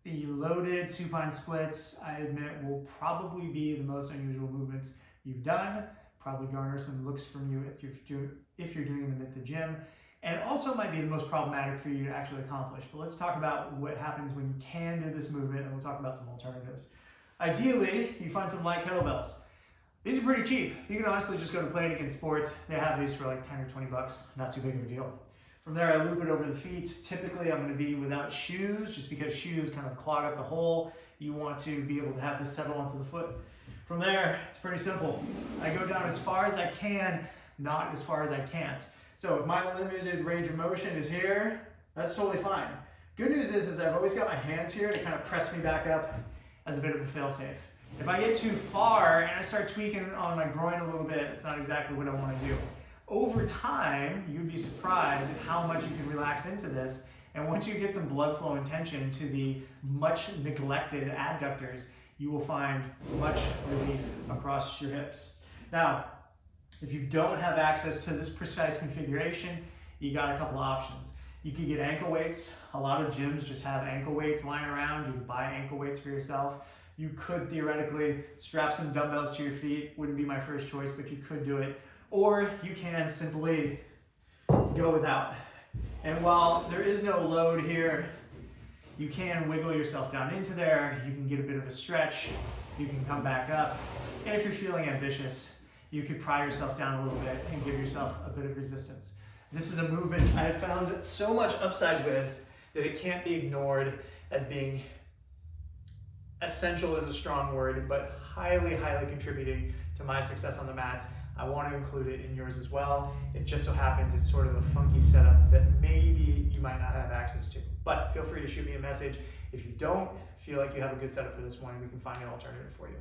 The loaded supine splits, I admit, will probably be the most unusual movements you've done, probably garner some looks from you if you're doing them at the gym, and also might be the most problematic for you to actually accomplish. But let's talk about what happens when you can do this movement, and we'll talk about some alternatives. Ideally, you find some light kettlebells. These are pretty cheap. You can honestly just go to Play It Again Sports. They have these for like 10 or 20 bucks, not too big of a deal. From there, I loop it over the feet. Typically, I'm going to be without shoes, just because shoes kind of clog up the hole. You want to be able to have this settle onto the foot. From there, it's pretty simple. I go down as far as I can, not as far as I can't. So if my limited range of motion is here, that's totally fine. Good news is I've always got my hands here to kind of press me back up as a bit of a fail-safe. If I get too far and I start tweaking on my groin a little bit, it's not exactly what I want to do. Over time, you'd be surprised at how much you can relax into this. And once you get some blood flow and tension to the much neglected adductors, you will find much relief across your hips. Now, if you don't have access to this precise configuration, you got a couple of options. You could get ankle weights. A lot of gyms just have ankle weights lying around. You can buy ankle weights for yourself. You could theoretically strap some dumbbells to your feet. Wouldn't be my first choice, but you could do it. Or you can simply go without. And while there is no load here, you can wiggle yourself down into there. You can get a bit of a stretch. You can come back up. And if you're feeling ambitious, you could pry yourself down a little bit and give yourself a bit of resistance. This is a movement I have found so much upside with that it can't be ignored as being essential is a strong word, but highly, highly contributing to my success on the mats. I want to include it in yours as well. It just so happens it's sort of a funky setup that maybe you might not have access to. But feel free to shoot me a message. If you don't feel like you have a good setup for this one, we can find an alternative for you.